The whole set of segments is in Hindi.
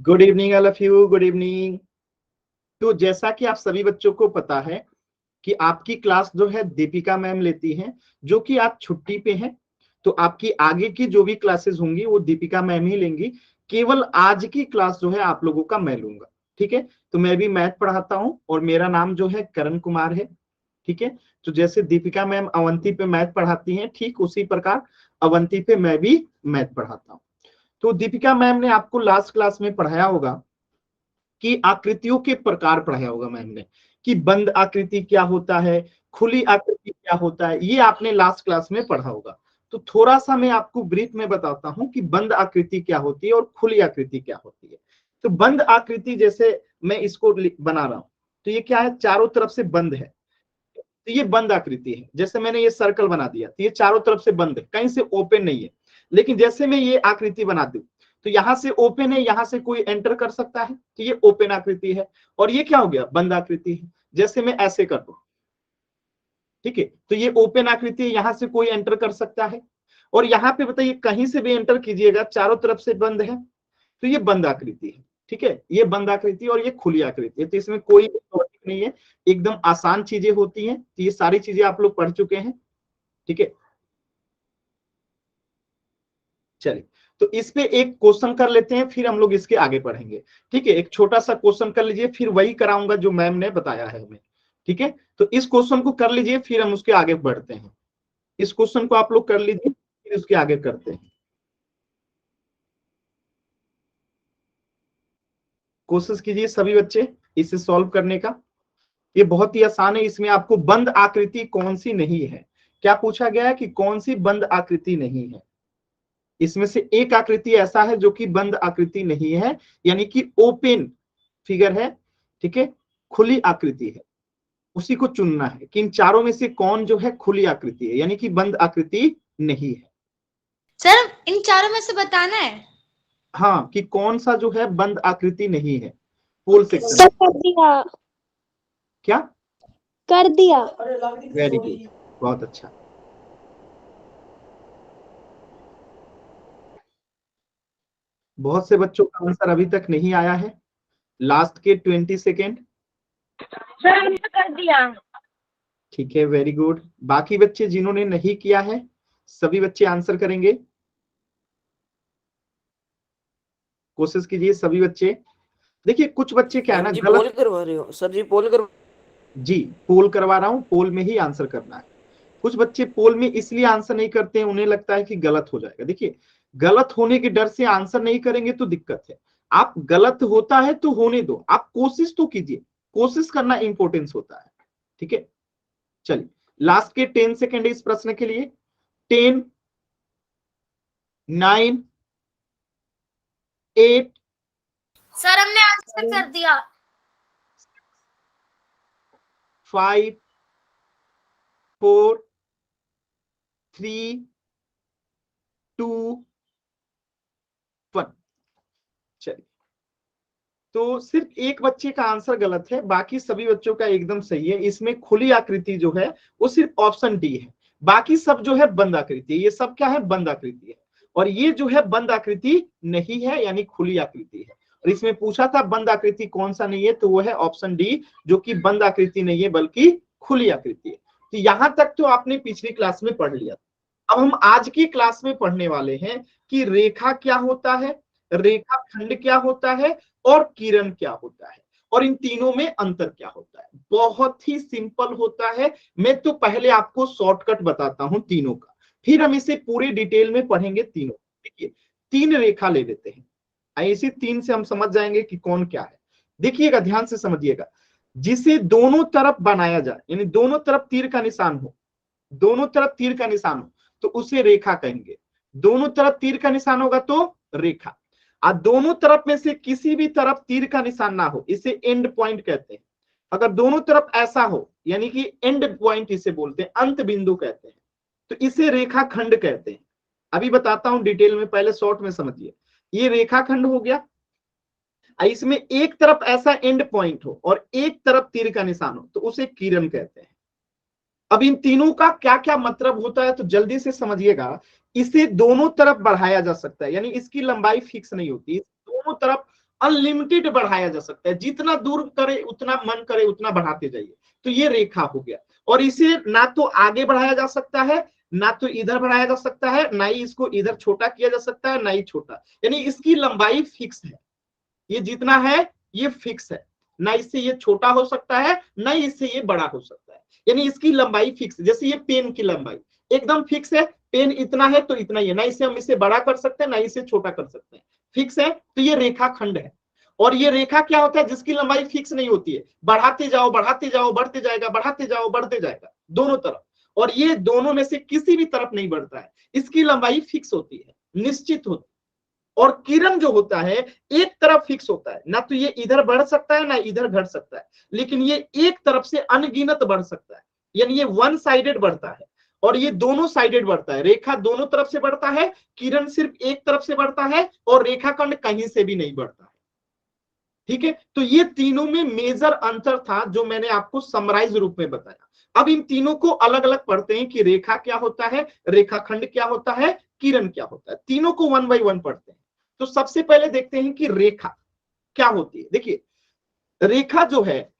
Good evening all of you, good evening. तो जैसा कि आप सभी बच्चों को पता है कि आपकी क्लास जो है दीपिका मैम लेती हैं, जो कि आप छुट्टी पे हैं। तो आपकी आगे की जो भी क्लासेस होंगी वो दीपिका मैम ही लेंगी। केवल आज की क्लास जो है आप लोगों का मैं लूंगा। ठीक है, तो मैं भी मैथ पढ़ाता हूं और मेरा नाम जो है करण कुमार है। ठीक है, तो जैसे दीपिका मैम अवंती पे मैथ पढ़ाती हैं, ठीक उसी प्रकार अवंती पे मैं भी मैथ पढ़ाता हूँ। तो दीपिका मैम ने आपको लास्ट क्लास में पढ़ाया होगा कि आकृतियों के प्रकार पढ़ाया होगा मैम ने, कि बंद आकृति क्या होता है, खुली आकृति क्या होता है, ये आपने लास्ट क्लास में पढ़ा होगा। तो थोड़ा सा मैं आपको ब्रीफ में बताता हूं कि बंद आकृति क्या होती है और खुली आकृति क्या होती है। तो बंद आकृति, जैसे मैं इसको बना रहा हूं, तो ये क्या है, चारों तरफ से बंद है, तो ये बंद आकृति है। जैसे मैंने ये सर्कल बना दिया तो ये चारों तरफ से बंद है, कहीं से ओपन नहीं है। लेकिन जैसे मैं ये आकृति बना दूं तो यहां से ओपन है, यहां से कोई एंटर कर सकता है, तो ये ओपन आकृति है। और ये क्या हो गया, बंद आकृति है। जैसे मैं ऐसे कर दूं, ठीक है, तो ये ओपन आकृति है, यहां से कोई एंटर कर सकता है। और यहाँ पे बताइए कहीं से भी एंटर कीजिएगा, चारों तरफ से बंद है, तो ये बंद आकृति है। ठीक है, ये बंद आकृति और ये खुली आकृति है। तो इसमें कोई लॉजिक नहीं है, एकदम आसान चीजें होती हैं। तो ये सारी चीजें आप लोग पढ़ चुके हैं। ठीक है, चलिए तो इस पे एक क्वेश्चन कर लेते हैं, फिर हम लोग इसके आगे पढ़ेंगे। ठीक है, एक छोटा सा क्वेश्चन कर लीजिए, फिर वही कराऊंगा जो मैम ने बताया है हमें। ठीक है, तो इस क्वेश्चन को कर लीजिए, फिर हम उसके आगे बढ़ते हैं। इस क्वेश्चन को आप लोग कर लीजिए, फिर उसके आगे करते हैं। कोशिश कीजिए सभी बच्चे इसे सॉल्व करने का। ये बहुत ही आसान है। इसमें आपको बंद आकृति कौन सी नहीं है, क्या पूछा गया है कि कौन सी बंद आकृति नहीं है। इसमें से एक आकृति ऐसा है जो कि बंद आकृति नहीं है, यानी कि ओपन फिगर है। ठीक है, खुली आकृति है, उसी को चुनना है कि इन चारों में से कौन जो है खुली आकृति है, यानी कि बंद आकृति नहीं है। सर इन चारों में से बताना है। हाँ, कि कौन सा जो है बंद आकृति नहीं है। पोल सेक्शन सर कर दिया, क्या कर दिया। वेरी गुड, बहुत अच्छा। बहुत से बच्चों का आंसर अभी तक नहीं आया है। लास्ट के 20 सेकेंड। सर हमने कर दिया। ठीक है, वेरी गुड। बाकी बच्चे जिन्होंने नहीं किया है, सभी बच्चे आंसर करेंगे, कोशिश कीजिए सभी बच्चे। देखिए कुछ बच्चे क्या है ना, जी गलत पोल करवा रहे हो सर जी, पोल कर जी पोल करवा रहा हूं, पोल में ही आंसर करना है। कुछ बच्चे पोल में इसलिए आंसर नहीं करते हैं, उन्हें लगता है कि गलत हो जाएगा। देखिए गलत होने के डर से आंसर नहीं करेंगे तो दिक्कत है। आप गलत होता है तो होने दो, आप कोशिश तो कीजिए, कोशिश करना इंपॉर्टेंस होता है। ठीक है, चलिए लास्ट के 10 सेकेंड इस प्रश्न के लिए। 10, 9, 8, सर हमने आंसर कर दिया। 5, 4, 3, 2, 1। चलिए, तो सिर्फ एक बच्चे का आंसर गलत है, बाकी सभी बच्चों का एकदम सही है। इसमें खुली आकृति जो है वो सिर्फ ऑप्शन डी है, बाकी सब जो है बंद आकृति है। ये सब क्या है, बंद आकृति है। और ये जो है बंद आकृति नहीं है, यानी खुली आकृति है। और इसमें पूछा था बंद आकृति कौन सा नहीं है, तो वो है ऑप्शन डी, जो कि बंद आकृति नहीं है बल्कि खुली आकृति है। तो यहां तक तो आपने पिछली क्लास में पढ़ लिया। अब हम आज की क्लास में पढ़ने वाले हैं कि रेखा क्या होता है, रेखा खंड क्या होता है, और किरण क्या होता है, और इन तीनों में अंतर क्या होता है। बहुत ही सिंपल होता है। मैं तो पहले आपको शॉर्टकट बताता हूं तीनों का, फिर हम इसे पूरे डिटेल में पढ़ेंगे तीनों। देखिए 3 रेखा ले लेते हैं, ऐसे 3 से हम समझ जाएंगे कि कौन क्या है। देखिएगा, ध्यान से समझिएगा। जिसे दोनों तरफ बनाया जाए, यानी दोनों तरफ तीर का निशान हो, दोनों तरफ तीर का निशान हो तो उसे रेखा कहेंगे। दोनों तरफ तीर का निशान होगा तो रेखा। और दोनों तरफ में से किसी भी तरफ तीर का निशान ना हो, इसे एंड पॉइंट कहते हैं। अगर दोनों तरफ ऐसा हो, यानी कि एंड पॉइंट इसे बोलते हैं, अंत बिंदु कहते हैं, तो इसे रेखा खंड कहते हैं। अभी बताता हूं डिटेल में, पहले शॉर्ट में समझिए। ये रेखा खंड हो गया। इसमें एक तरफ ऐसा एंड पॉइंट हो और एक तरफ तीर का निशान हो तो उसे किरण कहते हैं। अब इन तीनों का क्या क्या मतलब होता है तो जल्दी से समझिएगा। इसे दोनों तरफ बढ़ाया जा सकता है, यानी इसकी लंबाई फिक्स नहीं होती, दोनों तरफ अनलिमिटेड बढ़ाया जा सकता है, जितना दूर करे उतना मन करे उतना बढ़ाते जाइए, तो ये रेखा हो गया। और इसे ना तो आगे बढ़ाया जा सकता है, ना तो इधर बढ़ाया जा सकता है, ना ही इसको इधर छोटा किया जा सकता है, ना ही छोटा, यानी इसकी लंबाई फिक्स है, ये जितना है ये फिक्स है, ना इससे ये छोटा हो सकता है ना इससे ये बड़ा हो सकता है, यानी इसकी लंबाई फिक्स। जैसे ये पेन की लंबाई एकदम फिक्स है, पेन इतना है तो इतना ही है, ना इसे हम इसे बड़ा कर सकते हैं ना इसे छोटा कर सकते हैं, फिक्स है, तो ये रेखाखंड है। और ये रेखा क्या होता है, जिसकी लंबाई फिक्स नहीं होती है, बढ़ाते जाओ बढ़ाते जाओ बढ़ते जाएगा, बढ़ाते जाओ बढ़ते जाएगा दोनों तरफ, और ये दोनों में से किसी भी तरफ नहीं बढ़ता है, इसकी लंबाई फिक्स होती है, निश्चित होती है। और किरण जो होता है एक तरफ फिक्स होता है, ना तो ये इधर बढ़ सकता है ना इधर घट सकता है, लेकिन ये एक तरफ से अनगिनत बढ़ सकता है, यानी ये वन साइडेड बढ़ता है, और ये दोनों साइडेड बढ़ता है, रेखा दोनों तरफ से बढ़ता है, किरण सिर्फ एक तरफ से बढ़ता है, और रेखाखंड कहीं से भी नहीं बढ़ता है। ठीक है, तो ये तीनों में मेजर अंतर था जो मैंने आपको समराइज रूप में बताया। अब इन तीनों को अलग अलग पढ़ते हैं कि रेखा क्या होता है, रेखाखंड क्या होता है, किरण क्या होता है, तीनों को वन बाय वन पढ़ते हैं। तो सबसे पहले देखते हैं कि रेखा क्या होती है। देखिए, रेखा जो है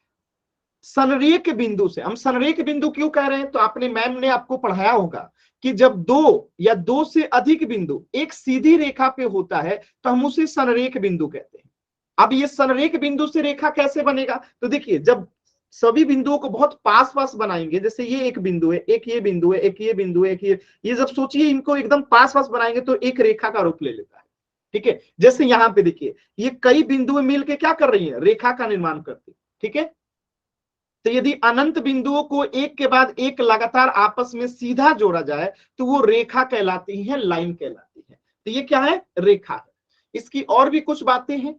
संरेख बिंदु से, हम संरेख बिंदु क्यों कह रहे हैं, तो आपने मैम ने आपको पढ़ाया होगा कि जब दो या दो से अधिक बिंदु एक सीधी रेखा पे होता है तो हम उसे संरेख बिंदु कहते हैं। अब ये संरेख बिंदु से रेखा कैसे बनेगा, तो देखिए जब सभी बिंदुओं को बहुत पास पास बनाएंगे, जैसे ये एक बिंदु है, एक ये बिंदु है, एक ये बिंदु है, एक ये जब सोचिए इनको एकदम पास पास बनाएंगे तो एक रेखा का रूप ले लेता है। ठीक है, जैसे यहाँ पे देखिए ये कई बिंदुएं मिलके क्या कर रही हैं, रेखा का निर्माण करती है। ठीक है, तो यदि अनंत बिंदुओं को एक के बाद एक लगातार आपस में सीधा जोड़ा जाए तो वो रेखा कहलाती है, लाइन कहलाती है। तो ये क्या है, रेखा है। इसकी और भी कुछ बातें हैं,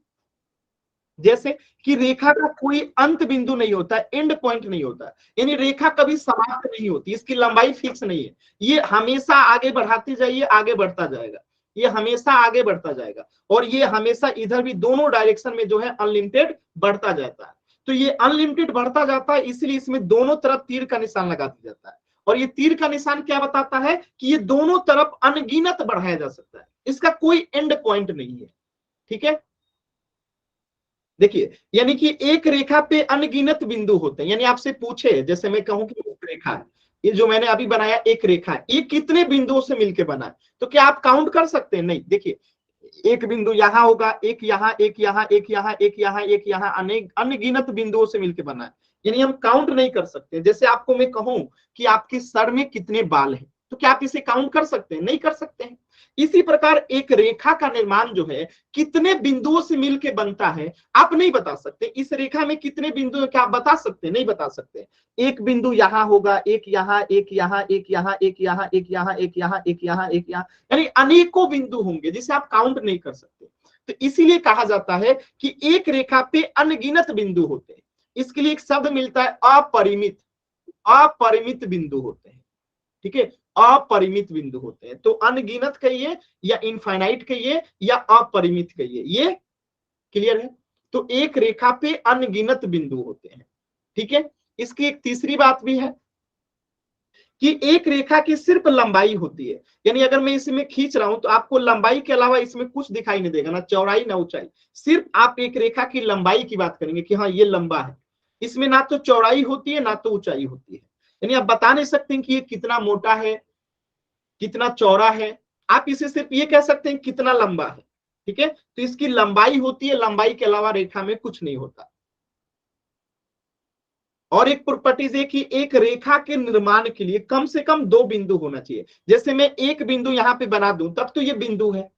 जैसे कि रेखा का कोई अंत बिंदु नहीं होता है, एंड पॉइंट नहीं होता है, यानी रेखा कभी समाप्त नहीं होती, इसकी लंबाई फिक्स नहीं है, ये हमेशा आगे बढ़ाते जाइए आगे बढ़ता जाएगा, ये हमेशा आगे बढ़ता जाएगा, और ये हमेशा इधर भी दोनों डायरेक्शन में जो है अनलिमिटेड बढ़ता जाता है। तो ये अनलिमिटेड बढ़ता जाता है, इसलिए इसमें दोनों तरफ तीर का निशान लगा दिया जाता है, और ये तीर का निशान क्या बताता है कि ये दोनों तरफ अनगिनत बढ़ाया जा सकता है, इसका कोई एंड पॉइंट नहीं है। ठीक है, देखिए यानी कि एक रेखा पे अनगिनत बिंदु होते हैं, यानी आपसे पूछे, जैसे मैं कहूं कि एक रेखा है, ये जो मैंने अभी बनाया एक रेखा है, ये कितने बिंदुओं से मिलकर बना है, तो क्या आप काउंट कर सकते हैं, नहीं। देखिए एक बिंदु यहां होगा, एक यहाँ, एक यहाँ, एक यहाँ, एक यहाँ, एक यहाँ, अनेक अनगिनत बिंदुओं से मिलकर बना है, यानी हम काउंट नहीं कर सकते। जैसे आपको मैं कहूं कि आपके सर में कितने बाल हैं, तो क्या आप इसे काउंट कर सकते हैं, नहीं कर सकते हैं। इसी प्रकार एक रेखा का निर्माण जो है कितने बिंदुओं से मिलकर बनता है आप नहीं बता सकते, इस रेखा में कितने बिंदु है क्या आप बता सकते हैं, नहीं बता सकते। एक बिंदु यहाँ होगा, एक यहाँ, एक यहाँ, एक यहाँ, एक यहाँ, एक यहाँ, एक यहाँ, एक यहाँ, एक यहाँ, यानी अनेकों बिंदु होंगे जिसे आप काउंट नहीं कर सकते। तो इसीलिए कहा जाता है कि एक रेखा पे अनगिनत बिंदु होते हैं, इसके लिए एक शब्द मिलता है अपरिमित, अपरिमित बिंदु होते हैं। ठीक है, अपरिमित बिंदु होते हैं, तो अनगिनत कहिए या इनफाइनाइट कहिए या अपरिमित कहिए, ये क्लियर है। तो एक रेखा पे अनगिनत बिंदु होते हैं। ठीक है, इसकी एक तीसरी बात भी है कि एक रेखा की सिर्फ लंबाई होती है, यानी अगर मैं इसमें खींच रहा हूं तो आपको लंबाई के अलावा इसमें कुछ दिखाई नहीं देगा, ना चौड़ाई ना ऊंचाई, सिर्फ आप एक रेखा की लंबाई की बात करेंगे कि हाँ ये लंबा है, इसमें ना तो चौड़ाई होती है ना तो ऊंचाई होती है, यानी आप बता नहीं सकते कि ये कितना मोटा है कितना चौड़ा है, आप इसे सिर्फ ये कह सकते हैं कितना लंबा है। ठीक है, तो इसकी लंबाई होती है, लंबाई के अलावा रेखा में कुछ नहीं होता। और एक प्रॉपर्टीज है कि एक रेखा के निर्माण के लिए कम से कम दो बिंदु होना चाहिए, जैसे मैं एक बिंदु यहाँ पे बना दूं तब तो ये बिंदु है,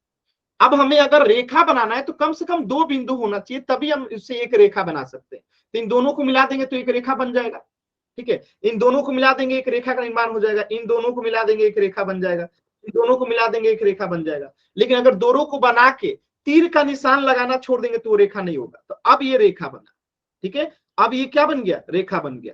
अब हमें अगर रेखा बनाना है तो कम से कम दो बिंदु होना चाहिए तभी हम इससे एक रेखा बना सकते हैं। तो इन दोनों को मिला देंगे तो एक रेखा बन जाएगा। ठीक है, इन दोनों को मिला देंगे एक रेखा का निर्माण हो जाएगा, इन दोनों को मिला देंगे एक रेखा बन जाएगा, इन दोनों को मिला देंगे एक रेखा बन जाएगा। लेकिन अगर दोनों को बना के तीर का निशान लगाना छोड़ देंगे तो वो रेखा नहीं होगा। तो अब ये रेखा बना। ठीक है, अब ये क्या बन गया, रेखा बन गया।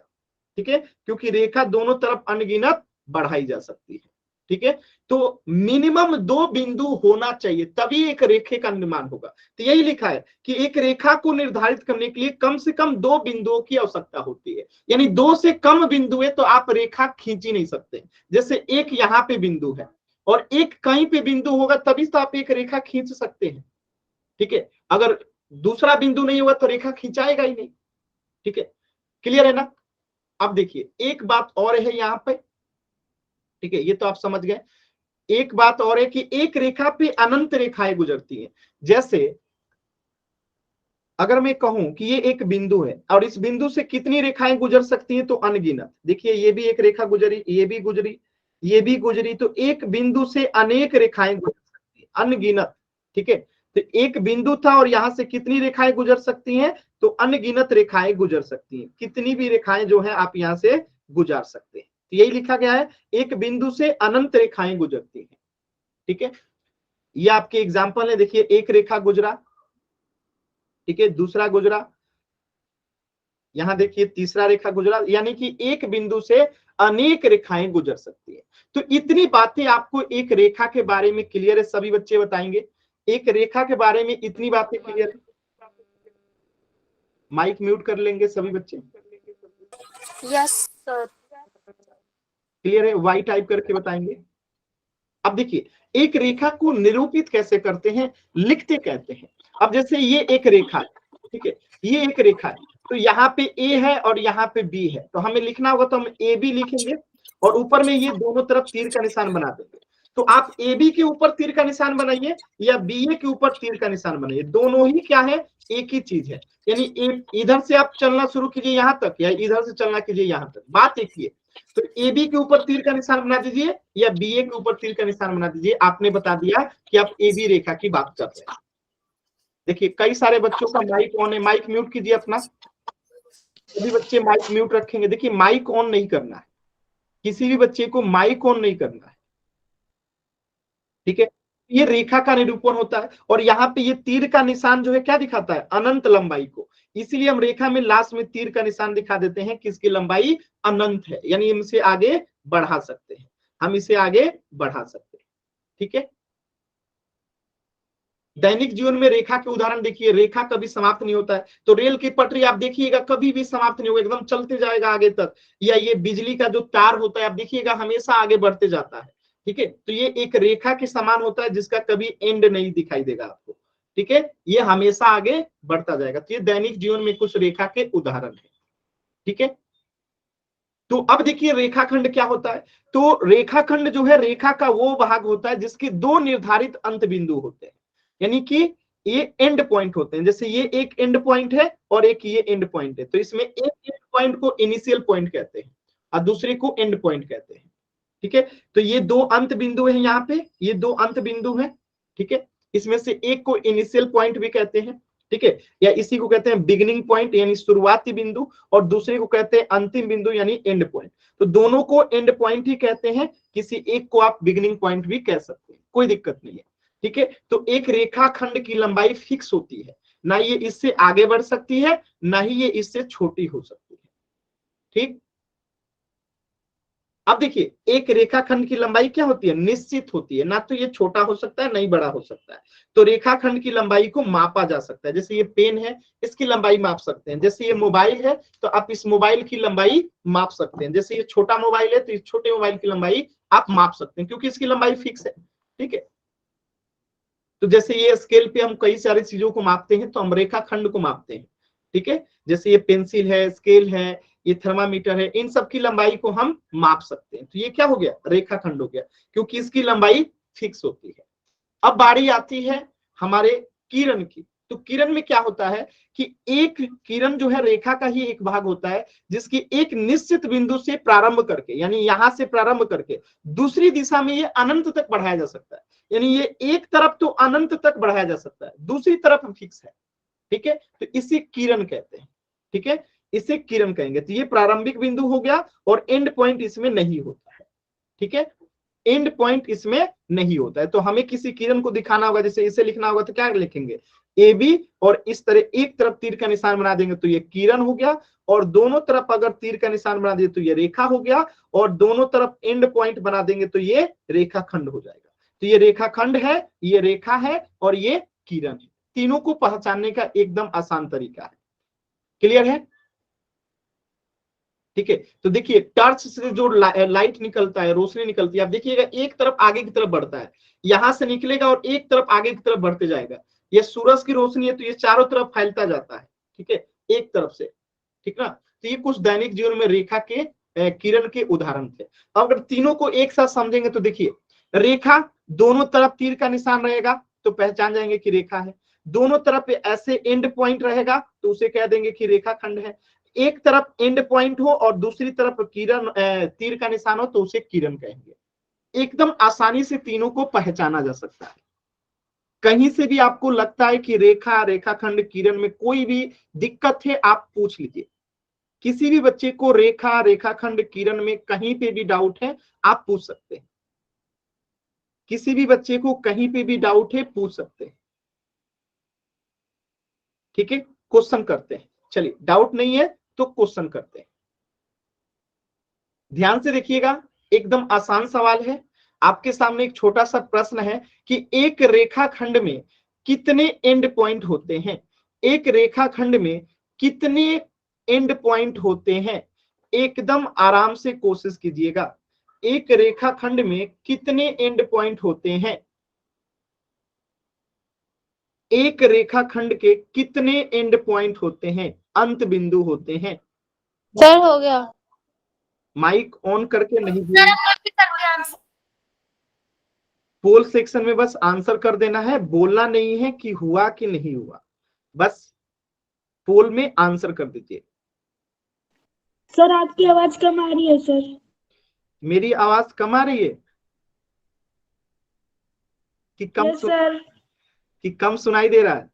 ठीक है, क्योंकि रेखा दोनों तरफ अनगिनत बढ़ाई जा सकती है। ठीक है, तो मिनिमम दो बिंदु होना चाहिए तभी एक रेखे का निर्माण होगा। तो यही लिखा है कि एक रेखा को निर्धारित करने के लिए कम से कम दो बिंदुओं की आवश्यकता होती है, यानी दो से कम बिंदु है तो आप रेखा खींच ही नहीं सकते। जैसे एक यहाँ पे बिंदु है और एक कहीं पे बिंदु होगा तभी तो आप एक रेखा खींच सकते हैं। ठीक है, अगर दूसरा बिंदु नहीं होगा तो रेखा खिंचाएगा ही नहीं। ठीक है, क्लियर है ना। अब देखिए एक बात और है यहाँ पे, ठीक है, ये तो आप समझ गए। एक बात और है कि एक रेखा पे अनंत रेखाएं गुजरती हैं। जैसे अगर मैं कहूं कि ये एक बिंदु है और इस बिंदु से कितनी रेखाएं गुजर सकती हैं, तो अनगिनत। देखिए ये भी एक रेखा गुजरी, ये भी गुजरी, ये भी गुजरी, तो एक बिंदु से अनेक रेखाएं गुजर सकती हैं, अनगिनत। ठीक है, तो एक बिंदु था और यहां से कितनी रेखाएं गुजर सकती हैं, तो अनगिनत रेखाएं गुजर सकती हैं। कितनी भी रेखाएं जो है आप यहां से गुजार सकते हैं। तो यही लिखा गया है, एक बिंदु से अनंत रेखाएं गुजरती हैं। ठीक है, ये आपके एग्जाम्पल है। देखिए एक रेखा गुजरा, ठीक है, दूसरा गुजरा, यहां देखिए तीसरा रेखा गुजरा, यानी कि एक बिंदु से अनेक रेखाएं गुजर सकती है। तो इतनी बातें आपको एक रेखा के बारे में क्लियर है, सभी बच्चे बताएंगे। एक रेखा के बारे में इतनी बातें क्लियर है। माइक म्यूट कर लेंगे सभी बच्चे। Yes sir. क्लियर है, वाई टाइप करके बताएंगे। अब देखिए एक रेखा को निरूपित कैसे करते हैं, लिखते कहते हैं। अब जैसे ये एक रेखा है, ठीक है, ये एक रेखा है, तो यहाँ पे ए है और यहाँ पे बी है, तो हमें लिखना होगा तो हम ए बी लिखेंगे और ऊपर में ये दोनों तरफ तीर का निशान बना देंगे। तो आप ए बी के ऊपर तीर का निशान बनाइए या बी ए के ऊपर तीर का निशान बनाइए, दोनों ही क्या है, एक ही चीज है। यानी इधर से आप चलना शुरू कीजिए यहाँ तक या इधर से चलना कीजिए यहाँ तक, बात एक ही है। तो ए बी के ऊपर तीर का निशान बना दीजिए या बी ए के ऊपर तीर का निशान बना दीजिए। आपने बता दिया कि आप ए बी रेखा की बात कर रहे हैं। देखिए कई सारे बच्चों का माइक ऑन है, माइक म्यूट कीजिए अपना। सभी बच्चे माइक म्यूट रखेंगे। देखिए माइक ऑन नहीं करना है, किसी भी बच्चे को माइक ऑन नहीं करना है। ठीक है, ये रेखा का निरूपण होता है और यहाँ पे ये तीर का निशान जो है क्या दिखाता है, अनंत लंबाई को। इसीलिए हम रेखा में लास्ट में तीर का निशान दिखा देते हैं कि इसकी लंबाई अनंत है, यानी हम इसे आगे बढ़ा सकते हैं, हम इसे आगे बढ़ा सकते हैं। ठीक है, दैनिक जीवन में रेखा के उदाहरण देखिए, रेखा कभी समाप्त नहीं होता है। तो रेल की पटरी आप देखिएगा कभी भी समाप्त नहीं होगा, एकदम चलते जाएगा आगे तक। या ये बिजली का जो तार होता है आप देखिएगा हमेशा आगे बढ़ते जाता है। ठीक है, तो ये एक रेखा के समान होता है जिसका कभी एंड नहीं दिखाई देगा आपको। ठीक है, ये हमेशा आगे बढ़ता जाएगा। तो ये दैनिक जीवन में कुछ रेखा के उदाहरण है। ठीक है, तो अब देखिए रेखाखंड क्या होता है। तो रेखाखंड जो है रेखा का वो भाग होता है जिसके दो निर्धारित अंत बिंदु होते हैं, यानी कि ये एंड पॉइंट होते हैं। जैसे ये एक एंड पॉइंट है और एक ये एंड पॉइंट है, तो इसमें एक एंड पॉइंट को इनिशियल पॉइंट कहते हैं और दूसरे को एंड पॉइंट कहते हैं। ठीक है, तो ये दो अंत बिंदु है, यहाँ पे ये दो अंत बिंदु है। ठीक है, इसमें से एक को इनिशियल पॉइंट भी कहते हैं, ठीक है, या इसी को कहते हैं बिगिनिंग पॉइंट यानी शुरुआती बिंदु, और दूसरे को कहते हैं अंतिम बिंदु यानी एंड पॉइंट। तो दोनों को एंड पॉइंट ही कहते हैं, किसी एक को आप बिगिनिंग पॉइंट भी कह सकते हैं, कोई दिक्कत नहीं है। ठीक है, तो एक रेखाखंड की लंबाई फिक्स होती है, ना ये इससे आगे बढ़ सकती है ना ही ये इससे छोटी हो सकती है। ठीक, अब देखिए एक रेखाखंड की लंबाई क्या होती है, निश्चित होती है, ना तो ये छोटा हो सकता है नहीं बड़ा हो सकता है। तो रेखाखंड की लंबाई को मापा जा सकता है। जैसे ये पेन है, इसकी लंबाई माप सकते हैं। जैसे ये मोबाइल है तो आप इस मोबाइल की लंबाई माप सकते हैं। जैसे ये छोटा मोबाइल है तो इस छोटे मोबाइल की लंबाई आप माप सकते हैं, क्योंकि इसकी लंबाई फिक्स है। ठीक है, तो जैसे ये स्केल पे हम कई सारी चीजों को मापते हैं, तो हम रेखाखंड को मापते हैं। ठीक है, जैसे ये पेंसिल है, स्केल है, ये थर्मामीटर है, इन सब की लंबाई को हम माप सकते हैं। तो ये क्या हो गया, रेखाखंड हो गया, क्योंकि इसकी लंबाई फिक्स होती है। अब बारी आती है हमारे किरण की। तो किरण में क्या होता है कि एक किरण जो है रेखा का ही एक भाग होता है, जिसकी एक निश्चित बिंदु से प्रारंभ करके, यानी यहां से प्रारंभ करके दूसरी दिशा में ये अनंत तक बढ़ाया जा सकता है। यानी ये एक तरफ तो अनंत तक बढ़ाया जा सकता है, दूसरी तरफ फिक्स है। ठीक है, तो इसे किरण कहते हैं। ठीक है, इसे किरण कहेंगे। तो ये प्रारंभिक बिंदु हो गया और एंड पॉइंट इसमें नहीं होता है। ठीक है, एंड पॉइंट इसमें नहीं होता है। तो हमें किसी किरण को दिखाना होगा, जैसे इसे लिखना होगा तो क्या लिखेंगे, ए बी, और इस तरह एक तरफ तीर का निशान बना देंगे तो ये किरण हो गया, और दोनों तरफ अगर तीर का निशान बना दिए तो ये रेखा हो गया, और दोनों तरफ एंड पॉइंट बना देंगे तो ये रेखाखंड हो जाएगा। तो ये रेखाखंड है, ये रेखा है और ये किरण है। तीनों को पहचानने का एकदम आसान तरीका है। क्लियर है। ठीक ठीक है। तो देखिए टॉर्च से जो लाइट निकलता है, रोशनी निकलती है, आप देखिएगा एक तरफ आगे की तरफ बढ़ता है, यहां से निकलेगा और एक तरफ आगे की तरफ बढ़ते जाएगा। ये सूरज की रोशनी है तो ये चारों तरफ फैलता जाता है, ठीक है, एक तरफ से, ठीक ना। तो ये कुछ दैनिक जीवन में रेखा के किरण के उदाहरण थे। अब अगर तीनों को एक साथ समझेंगे तो देखिए, रेखा दोनों तरफ तीर का निशान रहेगा तो पहचान जाएंगे कि रेखा है, दोनों तरफ ऐसे एंड पॉइंट रहेगा तो उसे कह देंगे कि रेखा खंड है, एक तरफ एंड पॉइंट हो और दूसरी तरफ किरण तीर का निशान हो तो उसे किरण कहेंगे। एकदम आसानी से तीनों को पहचाना जा सकता है। कहीं से भी आपको लगता है कि रेखा, रेखाखंड, किरण में कोई भी दिक्कत है आप पूछ लीजिए। किसी भी बच्चे को रेखा, रेखाखंड, किरण में कहीं पे भी डाउट है आप पूछ सकते हैं। किसी भी बच्चे को कहीं पे भी डाउट है पूछ सकते हैं, ठीक है। क्वेश्चन करते हैं, चलिए डाउट नहीं है तो क्वेश्चन करते हैं। ध्यान से देखिएगा, एकदम आसान सवाल है। आपके सामने एक छोटा सा प्रश्न है कि एक रेखाखंड में कितने एंड पॉइंट होते हैं, एक रेखाखंड में कितने एंड पॉइंट होते हैं। एकदम आराम से कोशिश कीजिएगा, एक रेखाखंड में कितने एंड पॉइंट होते हैं, एक रेखाखंड के कितने एंड पॉइंट होते हैं, अंत बिंदु होते हैं। सर हो गया। माइक ऑन करके नहीं बोलना, पोल सेक्शन में बस आंसर कर देना है, बोलना नहीं है कि हुआ कि नहीं हुआ, बस पोल में आंसर कर दीजिए। सर आपकी आवाज कम आ रही है सर। मेरी आवाज कम आ रही है कि कम यस सर। कि कम सुनाई दे रहा है?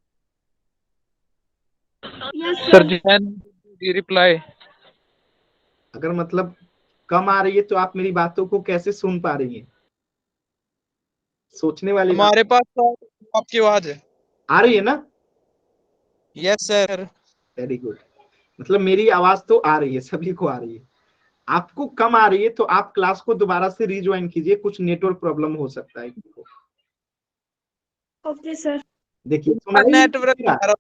यस सर जी रिप्लाई। अगर मतलब कम आ रही है तो आप मेरी बातों को कैसे सुन पा रही हैं? सोचने वाली बात। हमारे पास तो आपकी आवाज है। आ रही है ना? Yes sir. वेरी गुड, मतलब मेरी आवाज तो आ रही है, सभी को आ रही है। आपको कम आ रही है तो आप क्लास को दोबारा से रिज्वाइन कीजिए, कुछ नेटवर्क प्रॉब्लम हो सकता है। Okay sir. देखिए सुनाई नेटवर्क दे रहा है,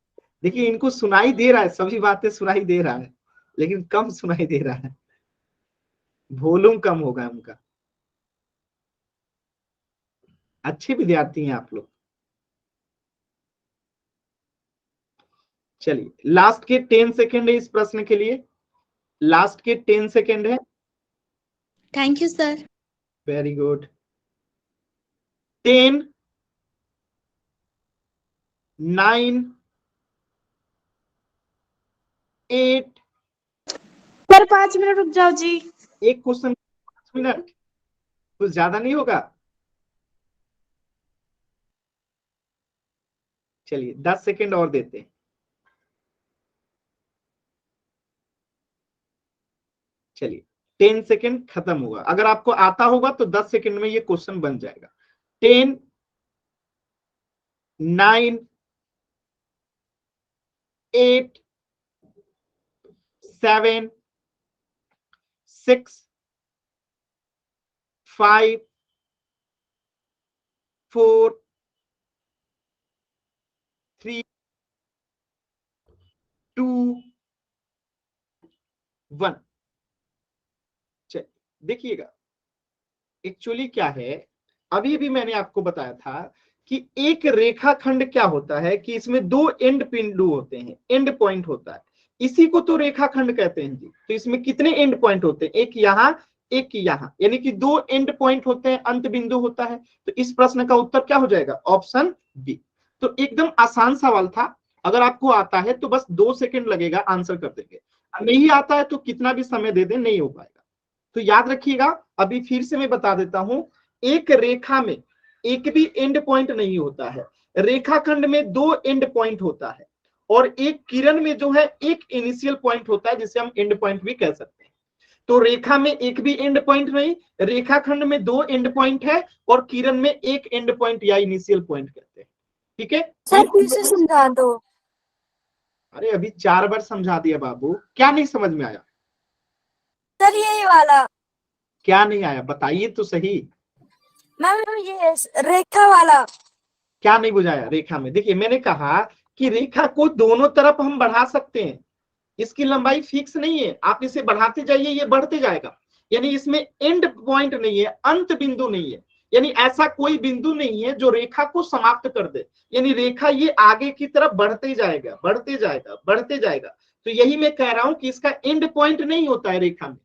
देखिए इनको सुनाई दे रहा है, सभी बातें सुनाई दे रहा है, लेकिन कम सुनाई दे रहा है, वॉल्यूम कम होगा उनका। अच्छे विद्यार्थी हैं आप लोग। चलिए लास्ट के 10 सेकेंड है इस प्रश्न के लिए, लास्ट के 10 सेकेंड है। Thank you sir. Very good. 10, 9, 8। Sir 5 minute रुक जाओ जी। एक क्वेश्चन 5 मिनट, कुछ ज्यादा नहीं होगा? चलिए 10 सेकेंड और देते हैं। चलिए 10 सेकेंड खत्म होगा, अगर आपको आता होगा तो 10 सेकेंड में ये क्वेश्चन बन जाएगा। 10, 9, 8, 7, 6, 5, 4, 3, 2, 1। चलिए देखिएगा, एक्चुअली क्या है, अभी भी मैंने आपको बताया था कि एक रेखाखंड क्या होता है कि इसमें दो एंड बिंदु होते हैं, एंड पॉइंट होता है, इसी को तो रेखाखंड कहते हैं जी। तो इसमें कितने एंड पॉइंट होते हैं, एक यहां एक यहां, यानी कि दो एंड पॉइंट होते हैं, अंत बिंदु होता है। तो इस प्रश्न का उत्तर क्या हो जाएगा? Option B. तो एकदम आसान सवाल था, अगर आपको आता है तो बस 2 सेकेंड लगेगा, आंसर कर देंगे। नहीं आता है तो कितना भी समय दे दे नहीं हो पाएगा। तो याद रखिएगा, अभी फिर से मैं बता देता हूं, एक रेखा में एक भी एंड पॉइंट नहीं होता है, रेखाखंड में दो एंड पॉइंट होता है, और एक किरण में जो है एक इनिशियल पॉइंट होता है जिसे हम एंड पॉइंट भी कह सकते हैं। तो रेखा में एक भी एंड पॉइंट नहीं, रेखाखंड में दो एंड पॉइंट है और किरण में एक एंड पॉइंट या इनिशियल पॉइंट कहते हैं, ठीक है। सर फिर से समझा दो। अरे अभी 4 बार समझा दिया बाबू, क्या नहीं समझ में आया? सर यही वाला। क्या नहीं आया बताइए तो सही। मैम ये रेखा वाला। क्या नहीं बुझाया? रेखा में देखिए मैंने कहा कि रेखा को दोनों तरफ हम बढ़ा सकते हैं, इसकी लंबाई फिक्स नहीं है, आप इसे बढ़ाते जाइए ये बढ़ते जाएगा, यानी इसमें एंड पॉइंट नहीं है, अंत बिंदु नहीं है, यानी ऐसा कोई बिंदु नहीं है जो रेखा को समाप्त कर दे, यानी रेखा ये आगे की तरफ बढ़ते जाएगा बढ़ते जाएगा बढ़ते जाएगा। तो यही मैं कह रहा हूं कि इसका एंड पॉइंट नहीं होता है रेखा में,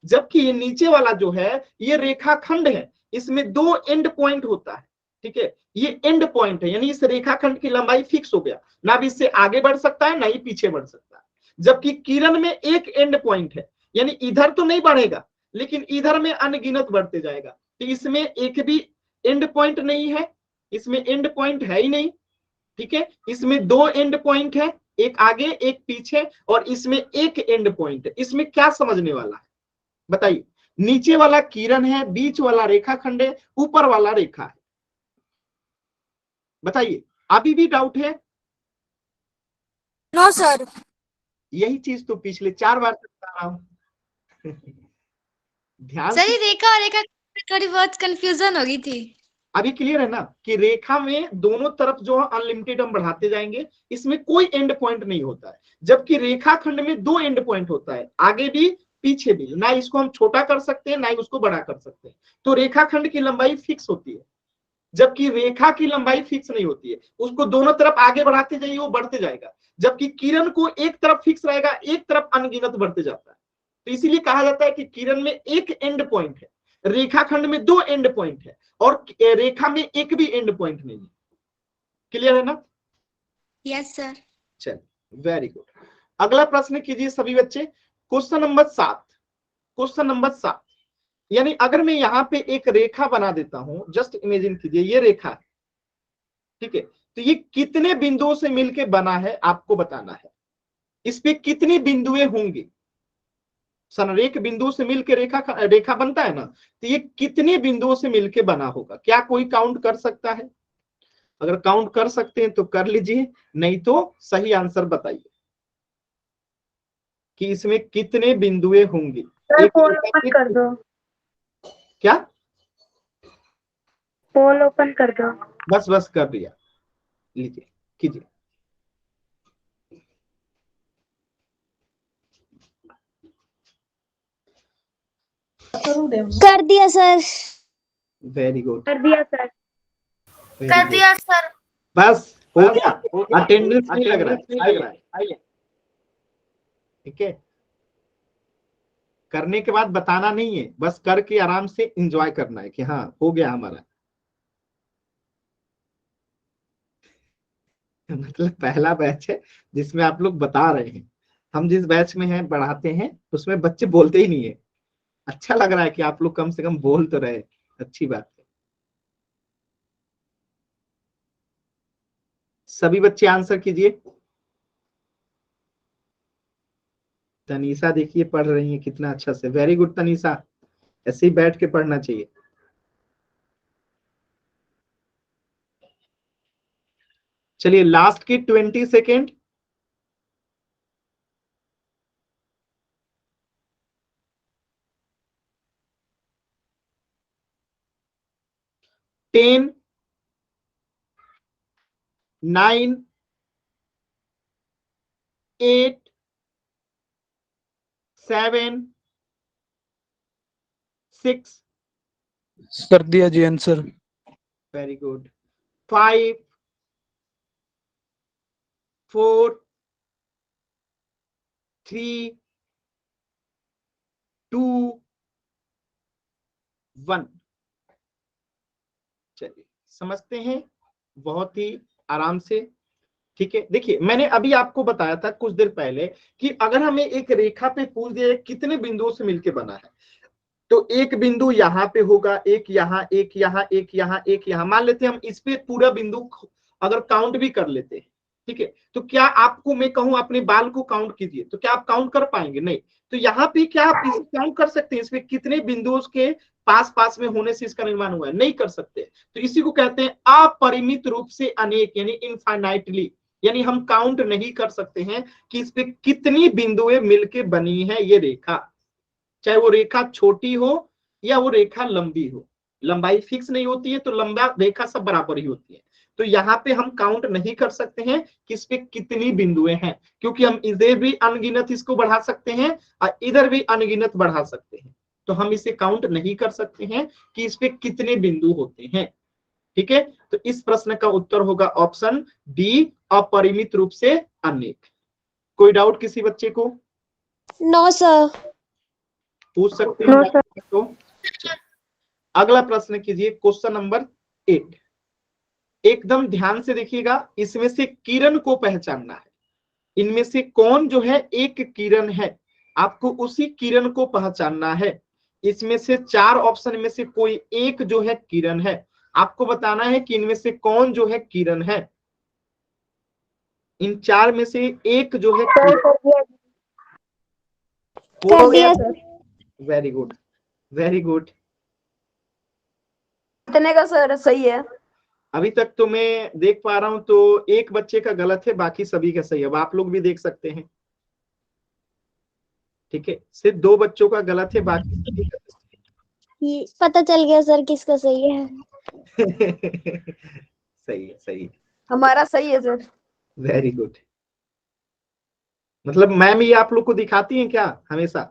जबकि ये नीचे वाला जो है ये रेखाखंड है, इसमें दो एंड पॉइंट होता है, ठीक है, ये एंड पॉइंट है, यानी इस रेखाखंड की लंबाई फिक्स हो गया, ना भी इससे आगे बढ़ सकता है ना ही पीछे बढ़ सकता है। जबकि किरण में एक एंड पॉइंट है, यानी इधर तो नहीं बढ़ेगा लेकिन इधर में अनगिनत बढ़ते जाएगा, तो इसमें एक भी एंड पॉइंट नहीं है, इसमें एंड पॉइंट है ही नहीं, ठीक है, इसमें दो एंड पॉइंट है, एक आगे एक पीछे, और इसमें एक एंड पॉइंट है। इसमें क्या समझने वाला है बताइए? नीचे वाला किरण है, बीच वाला रेखाखंड है, ऊपर वाला रेखा है, बताइए अभी भी डाउट है? No sir. यही चीज तो पिछले 4 बार से बता रहा हूं। ध्यान सही से, रेखा और रेखा थोड़ी बहुत कंफ्यूजन हो गई थी। अभी क्लियर है ना कि रेखा में दोनों तरफ जो है अनलिमिटेड हम बढ़ाते जाएंगे, इसमें कोई एंड पॉइंट नहीं होता है, जबकि रेखाखंड में दो एंड पॉइंट होता है, आगे भी पीछे भी, ना इसको हम छोटा कर सकते हैं ना ही उसको बड़ा कर सकते हैं। तो रेखाखंड की लंबाई फिक्स होती है, जबकि रेखा की लंबाई फिक्स नहीं होती है, उसको दोनों तरफ आगे बढ़ाते जाइए वो बढ़ते जाएगा, जबकि किरण को एक तरफ फिक्स रहेगा, एक तरफ अनगिनत बढ़ते जाता है। तो इसीलिए कहा जाता है कि किरण में एक एंड पॉइंट है, रेखाखंड में दो एंड पॉइंट है, और रेखा में एक भी एंड पॉइंट नहीं है। क्लियर है ना? Yes sir. चलिए वेरी गुड। अगला प्रश्न कीजिए सभी बच्चे, क्वेश्चन नंबर 7। क्वेश्चन नंबर 7, यानी अगर मैं यहां पे एक रेखा बना देता हूं, जस्ट इमेजिन कीजिए ये रेखा है, ठीक है, तो ये कितने बिंदुओं से मिलकर बना है आपको बताना है, इस पे कितनी बिंदुएं होंगी। संरेख बिंदु से मिलकर रेखा बनता है ना, तो ये कितने बिंदुओं से मिलकर बना होगा? क्या कोई काउंट कर सकता है? अगर काउंट कर सकते हैं तो कर लीजिए, नहीं तो सही आंसर बताइए कि इसमें कितने बिंदुएं होंगी। पोल ओपन कर दो। क्या? पोल ओपन कर दो। बस बस कर दिया, लीजिए कीजिए। कर दिया सर। वेरी गुड, कर दिया सर। कर दिया सर। बस हो गया, अटेंडेंस नहीं लग रहा है, ठीक है, करने के बाद बताना नहीं है, बस करके आराम से एंजॉय करना है कि हाँ हो गया हमारा। मतलब पहला बैच है जिसमें आप लोग बता रहे हैं, हम जिस बैच में हैं पढ़ाते हैं उसमें बच्चे बोलते ही नहीं है। अच्छा लग रहा है कि आप लोग कम से कम बोल तो रहे, अच्छी बात है। सभी बच्चे आंसर कीजिए। तनीषा देखिए पढ़ रही है कितना अच्छा से, वेरी गुड तनीषा, ऐसे ही बैठ के पढ़ना चाहिए। चलिए लास्ट की 20 सेकेंड। टेन, 9, 8, 7, 6, कर दिया जी आंसर। Very good, 5, 4, 3, 2, 1। चलिए समझते हैं बहुत ही आराम से, ठीक है। देखिए मैंने अभी आपको बताया था कुछ देर पहले कि अगर हमें एक रेखा पे पूछ दिया कितने बिंदुओं से मिलकर बना है, तो एक बिंदु यहाँ पे होगा, एक यहाँ, एक यहाँ, एक यहाँ, एक यहाँ, मान लेते हैं हम इस पे पूरा बिंदु अगर काउंट भी कर लेते हैं, ठीक है, तो क्या आपको मैं कहूं अपने बाल को काउंट कीजिए, तो क्या आप काउंट कर पाएंगे? नहीं। तो यहाँ पे क्या आप इसे काउंट कर सकते हैं, इसमें कितने बिंदुओं के पास पास में होने से इसका निर्माण हुआ है? नहीं कर सकते। तो इसी को कहते हैं अपरिमित रूप से अनेक, यानी इनफाइनाइटली, यानी हम काउंट नहीं कर सकते हैं कि इस पे कितनी बिंदुएं मिलके बनी है ये रेखा, चाहे वो रेखा छोटी हो या वो रेखा लंबी हो। लंबाई फिक्स नहीं होती है तो लंबा रेखा सब बराबर ही होती है, तो यहाँ पे हम काउंट नहीं कर सकते हैं कि इस पे कितनी बिंदुएं हैं, क्योंकि हम इधर भी अनगिनत इसको बढ़ा सकते हैं और इधर भी अनगिनत बढ़ा सकते हैं, तो हम इसे काउंट नहीं कर सकते हैं कि इस पे कितने बिंदु होते हैं। ठीक है, तो इस प्रश्न का उत्तर होगा ऑप्शन डी, अपरिमित रूप से अनेक। कोई डाउट किसी बच्चे को? No sir. पूछ सकते हैं तो। अगला प्रश्न कीजिए, क्वेश्चन नंबर 8। एकदम ध्यान से देखिएगा, इसमें से किरण को पहचानना है। इनमें से कौन जो है एक किरण है, आपको उसी किरण को पहचानना है। इसमें से 4 ऑप्शन में से कोई एक जो है किरण है, आपको बताना है कि इनमें से कौन जो है किरण है। इन 4 में से एक जो है कर दिया sir. Very good, very good. कितने का सर सही है? अभी तक तो मैं देख पा रहा हूं तो एक बच्चे का गलत है, बाकी सभी का सही है। अब आप लोग भी देख सकते हैं। ठीक है, सिर्फ 2 बच्चों का गलत है, बाकी सभी का सही ये पता चल गया सर किसका सही है। है। सही है, सही है, हमारा सही है सर। Very good. मतलब मैम ये आप लोग को दिखाती हैं क्या हमेशा?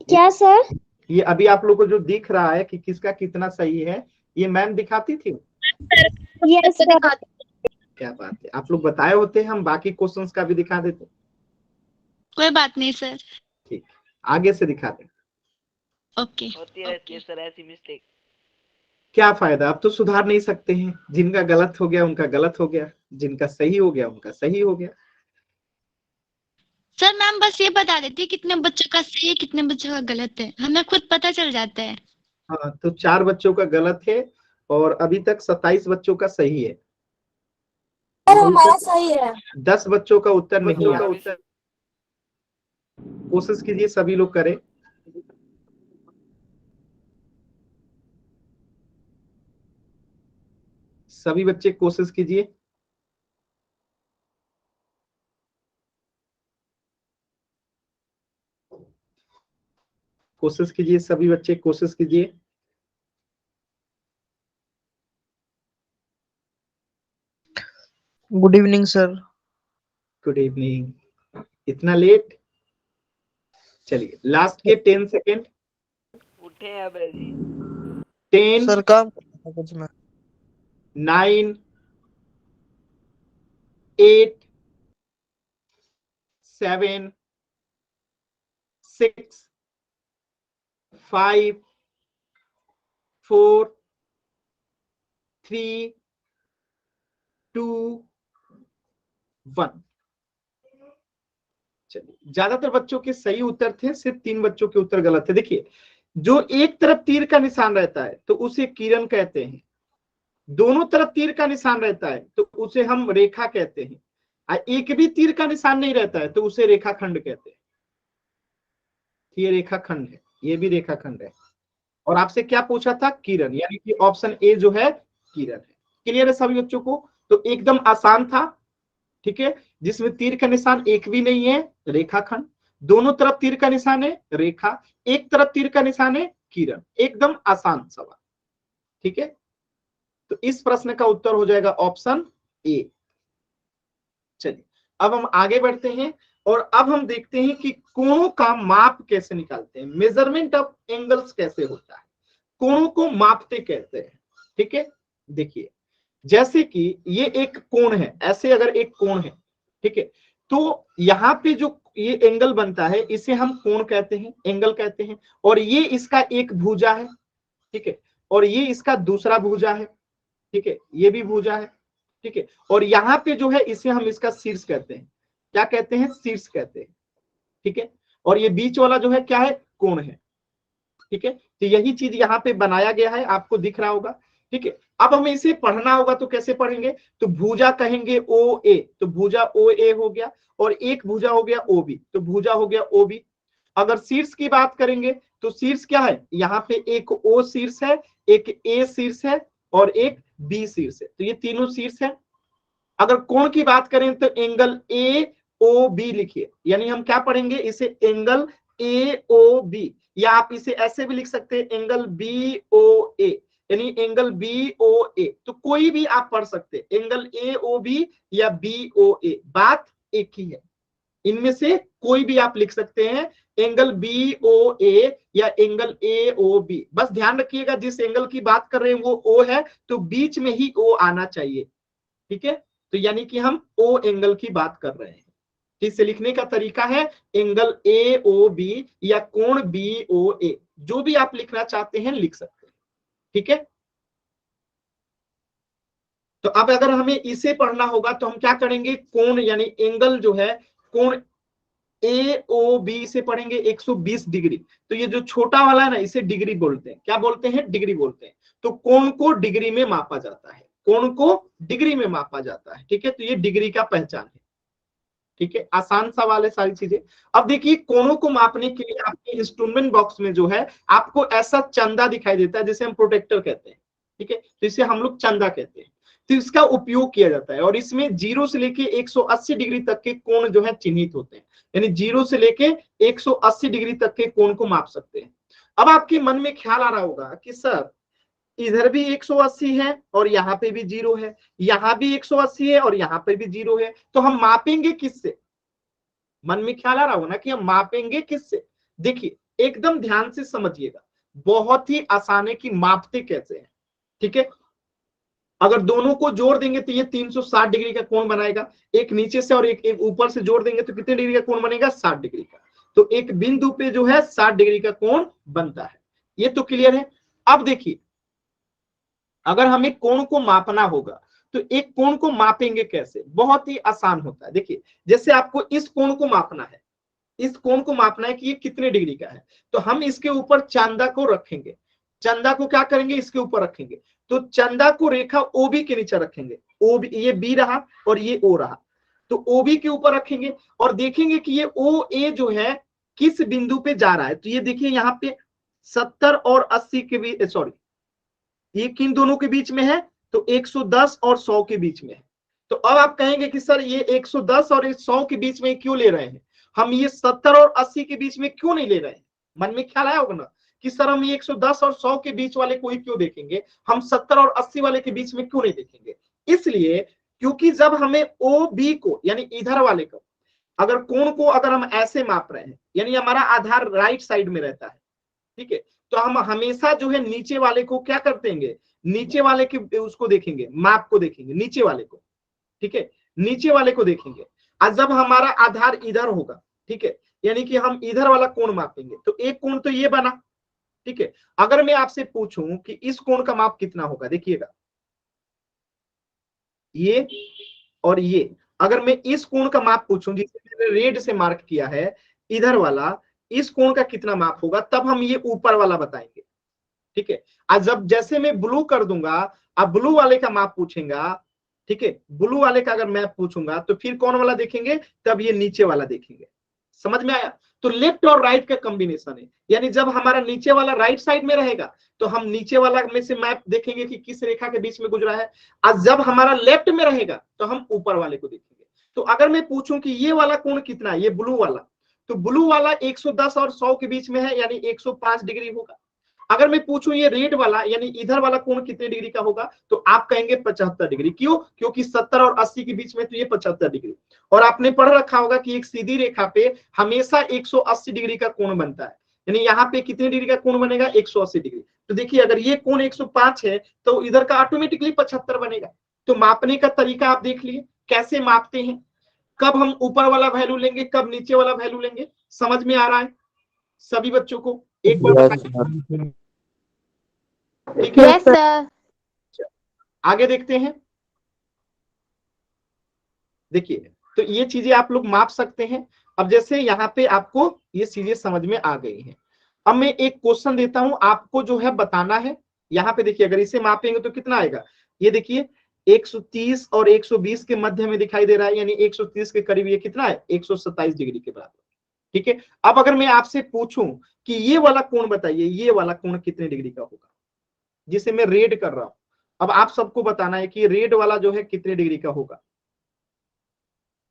क्या सर? ये अभी आप लोग को जो दिख रहा है कि किसका कितना सही है, ये मैम दिखाती थी? Yes sir. क्या बात है, आप लोग बताए होते, हम बाकी क्वेश्चंस का भी दिखा देते। कोई बात नहीं सर। ठीक, आगे से दिखा दें। ओके। होती रहती है सर ऐसी मिस्टेक। क्या फायदा, अब तो सुधार नहीं सकते हैं। जिनका गलत हो गया उनका गलत हो गया, जिनका सही हो गया उनका सही हो गया। सर मैम बस ये बता देती है कितने बच्चों का सही है कितने बच्चों का गलत है, हमें खुद पता चल जाता है। हाँ, तो 4 बच्चों का गलत है और अभी तक 27 बच्चों का सही है। हमारा सही है। 10 बच्चों का उत्तर नहीं आया। कोशिश कीजिए सभी लोग करें। सभी बच्चे कोशिश कीजिए। कोशिश कीजिए सभी बच्चे, कोशिश कीजिए। Good evening sir. Good evening. इतना लेट? चलिए लास्ट के 10 सेकेंड। उठे हैं अब जी। 10, सर काम करना था कुछ में। 9, 8, 7, 6, 5, 4, 3, 2, 1। चलिए, ज्यादातर बच्चों के सही उत्तर थे, सिर्फ 3 बच्चों के उत्तर गलत थे। देखिए, जो एक तरफ तीर का निशान रहता है तो उसे किरण कहते हैं, दोनों तरफ तीर का निशान रहता है तो उसे हम रेखा कहते हैं, और एक भी तीर का निशान नहीं रहता है तो उसे रेखाखंड कहते हैं। ये रेखाखंड है, ये भी रेखाखंड है। और आपसे क्या पूछा था? किरण, यानी कि ऑप्शन ए जो है किरण है। क्लियर है सभी बच्चों को? तो एकदम आसान था। ठीक है, जिसमें तीर का निशान एक भी नहीं है, रेखाखंड। दोनों तरफ तीर का निशान है, रेखा। एक तरफ तीर का निशान है, किरण। एकदम आसान सवाल। ठीक है, तो इस प्रश्न का उत्तर हो जाएगा ऑप्शन ए। चलिए अब हम आगे बढ़ते हैं और अब हम देखते हैं कि कोणों का माप कैसे निकालते हैं, मेजरमेंट ऑफ एंगल्स कैसे होता है, कोणों को मापते कैसे हैं। ठीक है, देखिए जैसे कि ये एक कोण है, ऐसे अगर एक कोण है, ठीक है, तो यहाँ पे जो ये एंगल बनता है इसे हम कोण कहते हैं, एंगल कहते हैं। और ये इसका एक भुजा है, ठीक है, और ये इसका दूसरा भुजा है, ठीक है, ये भी भुजा है, ठीक है, और यहाँ पे जो है इसे हम इसका शीर्ष कहते हैं। क्या कहते हैं? शीर्ष कहते हैं। ठीक है, और ये बीच वाला जो है क्या है? कोण है। ठीक है, तो यही चीज यहाँ पे बनाया गया है, आपको दिख रहा होगा। ठीक है, अब हमें इसे पढ़ना होगा तो कैसे पढ़ेंगे? तो भुजा कहेंगे ओ ए, तो भुजा ओ ए हो गया, और एक भुजा हो गया ओ बी, तो भुजा हो गया ओ बी। अगर शीर्ष की बात करेंगे तो शीर्ष क्या है? यहाँ पे एक ओ शीर्ष है, एक ए शीर्ष है और एक बी शीर्ष है, तो ये तीनों शीर्ष है। अगर कोण की बात करें तो एंगल ए ओ बी लिखिए, यानी हम क्या पढ़ेंगे इसे? एंगल ए ओ बी, या आप इसे ऐसे भी लिख सकते हैं एंगल BOA, यानी एंगल BOA। तो कोई भी आप पढ़ सकते हैं, एंगल AOB या BOA, बात एक ही है। इनमें से कोई भी आप लिख सकते हैं, एंगल BOA या एंगल AOB। बस ध्यान रखिएगा जिस एंगल की बात कर रहे हैं वो O है, तो बीच में ही O आना चाहिए, ठीक है। तो यानी कि हम O एंगल की बात कर रहे हैं। इसे लिखने का तरीका है एंगल AOB या कोण BOA, जो भी आप लिखना चाहते हैं लिख सकते हैं, ठीक है। तो अब अगर हमें इसे पढ़ना होगा तो हम क्या करेंगे, कोण यानी एंगल जो है कोण AOB से पढ़ेंगे 120 डिग्री। तो ये जो छोटा वाला है ना, इसे डिग्री बोलते हैं। क्या बोलते हैं? डिग्री बोलते हैं। तो कोण को डिग्री में मापा जाता है, कोण को डिग्री में मापा जाता है, ठीक है। तो ये डिग्री का पहचान है, ठीक है। आसान सवाल है सारी चीजें। अब देखिए कोणों को मापने के लिए आपके इंस्ट्रूमेंट बॉक्स में जो है आपको ऐसा चंदा दिखाई देता है, जिसे हम प्रोटेक्टर कहते हैं, ठीक है। तो इसे हम लोग चंदा कहते हैं। तो इसका उपयोग किया जाता है और इसमें 0 से लेके 180 डिग्री तक के कोण जो है चिन्हित होते हैं, यानी 0 से लेके 180 डिग्री तक के कोण को माप सकते हैं। अब आपके मन में ख्याल आ रहा होगा कि सर इधर भी 180 है और यहाँ पे भी 0 है, यहाँ भी 180 है और यहाँ पे भी 0 है, तो हम मापेंगे किससे? मन में ख्याल आ रहा होगा ना कि हम मापेंगे किससे। देखिए एकदम ध्यान से समझिएगा, बहुत ही आसान है कि मापते कैसे हैं, ठीक है। अगर दोनों को जोड़ देंगे तो ये 360 डिग्री का कोण बनाएगा। एक नीचे से और एक ऊपर से जोड़ देंगे तो कितने डिग्री का कोण बनेगा? 60 डिग्री का। तो एक बिंदु पे जो है 60 डिग्री का कोण बनता है। ये तो क्लियर है। अब देखिए अगर हमें कोण को मापना होगा तो एक कोण को मापेंगे कैसे? बहुत ही आसान होता है। देखिए जैसे आपको इस कोण को मापना है, इस कोण को मापना है कि ये कितने डिग्री का है, तो हम इसके ऊपर चंदा को रखेंगे। चंदा को क्या करेंगे? इसके ऊपर रखेंगे। तो चंदा को रेखा OB के नीचे रखेंगे। OB ये B रहा और ये O रहा, तो OB के ऊपर रखेंगे और देखेंगे कि ये OA जो है किस बिंदु पे जा रहा है। तो ये देखिए यहाँ पे 70 और 80 के बीच, सॉरी ये किन दोनों के बीच में है? तो 110 और 100 के बीच में है। तो अब आप कहेंगे कि सर ये 110 और 100 के बीच में क्यों ले रहे हैं, हम ये 70 और 80 के बीच में क्यों नहीं ले रहे हैं? मन में ख्याल आया होगा ना कि सर हम ये 110 और 100 के बीच वाले को ही क्यों देखेंगे, हम 70 और 80 वाले के बीच में क्यों नहीं देखेंगे? इसलिए क्योंकि जब हमें OB को यानी इधर वाले को अगर कोण को अगर हम ऐसे माप रहे हैं, यानी हमारा आधार राइट साइड में रहता है, ठीक है, तो हम हमेशा जो है नीचे वाले को क्या करते हैं, नीचे वाले के उसको देखेंगे, माप को देखेंगे नीचे वाले को, ठीक है, नीचे वाले को देखेंगे। और जब हमारा आधार इधर होगा, ठीक है, यानी कि हम इधर वाला कोण मापेंगे, तो एक कोण तो ये बना, ठीक है। अगर मैं आपसे पूछूं कि इस कोण का माप कितना होगा, देखिएगा ये और ये, अगर मैं इस कोण का माप पूछूं जिसे मैंने रेड से मार्क किया है, इधर वाला, इस कोण का कितना माप होगा, तब हम ये ऊपर वाला बताएंगे, ठीक है। आज जब जैसे मैं ब्लू कर दूंगा, अब ब्लू वाले का माप पूछेगा, ठीक है, ब्लू वाले का अगर मैं पूछूंगा तो फिर कौन वाला देखेंगे, तब ये नीचे वाला देखेंगे। समझ में आया? तो लेफ्ट और राइट का कॉम्बिनेशन है, यानी जब हमारा नीचे वाला राइट साइड में रहेगा तो हम नीचे वाला में से मैप देखेंगे कि किस रेखा के बीच में गुजरा है, और जब हमारा लेफ्ट में रहेगा तो हम ऊपर वाले को देखेंगे। तो अगर मैं पूछूं कि ये वाला कोण कितना है, ये ब्लू वाला, तो ब्लू वाला 110 और 100 के बीच में है, यानी 105 डिग्री होगा। अगर मैं पूछूं ये रेड वाला यानी इधर वाला कोण कितने डिग्री का होगा, तो आप कहेंगे 75 डिग्री। क्यों? क्योंकि 70 और 80 के बीच में तो ये 75 डिग्री। और आपने पढ़ रखा होगा कि एक सीधी रेखा पे हमेशा 180 डिग्री का कोण बनता है, यानी यहाँ पे कितने डिग्री का कोण बनेगा? 180 डिग्री। तो देखिए अगर ये कोण 105 है तो इधर का ऑटोमेटिकली 75 बनेगा। तो मापने का तरीका आप देख लिए कैसे मापते हैं, कब हम ऊपर वाला वैल्यू लेंगे, कब नीचे वाला वैल्यू लेंगे। समझ में आ रहा है सभी बच्चों को? एक बार ठीक है, सर। आगे देखते हैं। देखिए तो ये चीजें आप लोग माप सकते हैं। अब जैसे यहाँ पे आपको ये चीजें समझ में आ गई हैं, अब मैं एक क्वेश्चन देता हूं, आपको जो है बताना है। यहाँ पे देखिए अगर इसे मापेंगे तो कितना आएगा, ये देखिए 130 और 120 के मध्य में दिखाई दे रहा है, यानी 130 के करीब ये कितना है? 127 डिग्री के बराबर, ठीक है। अब अगर मैं आपसे पूछूं कि ये वाला कोण बताइए, ये वाला कोण कितने डिग्री का होगा, जिसे मैं रेड कर रहा हूं। अब आप सबको बताना है कि रेड वाला जो है कितने डिग्री का होगा,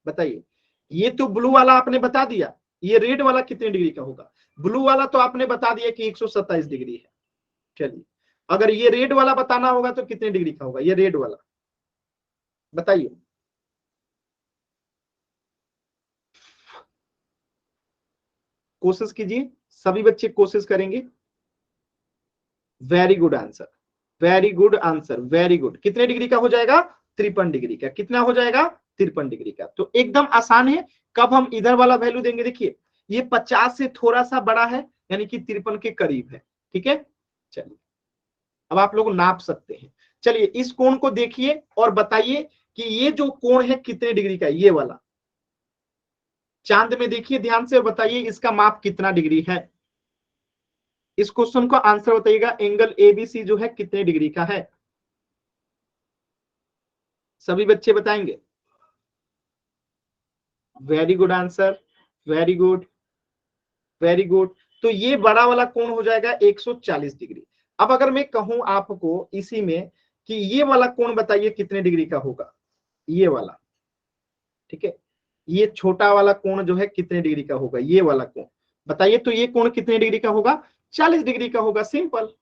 बताइए। ये तो ब्लू वाला आपने बता दिया, ये रेड वाला कितने डिग्री का होगा? ब्लू वाला तो आपने बता दिया कि 127 डिग्री है। चलिए अगर ये रेड वाला बताना होगा तो कितने डिग्री का होगा? ये रेड वाला बताइए। कोशिश कीजिए, सभी बच्चे कोशिश करेंगे। Very good answer, very good answer, very good. कितने डिग्री का हो जाएगा? 53 डिग्री का। कितना हो जाएगा? 53 डिग्री का। तो एकदम आसान है। कब हम इधर वाला वैल्यू देंगे? देखिए ये 50 से थोड़ा सा बड़ा है, यानी कि 53 के करीब है। ठीक है, चलिए अब आप लोग नाप सकते हैं। चलिए इस कोण को देखिए और बताइए कि ये जो कोण है कितने डिग्री का है? ये वाला चांद में देखिए ध्यान से और बताइए इसका माप कितना डिग्री है। इस क्वेश्चन का आंसर बताइएगा। एंगल एबीसी जो है कितने डिग्री का है? सभी बच्चे बताएंगे। Very good answer, very good, very good. तो ये बड़ा वाला कोण हो जाएगा 140 डिग्री। अब अगर मैं कहूं आपको इसी में कि ये वाला कोण बताइए कितने डिग्री का होगा? ये वाला, ठीक है, ये छोटा वाला कोण जो है कितने डिग्री का होगा? ये वाला कोण बताइए। तो ये कोण कितने डिग्री का होगा? 40 डिग्री का होगा, सिंपल।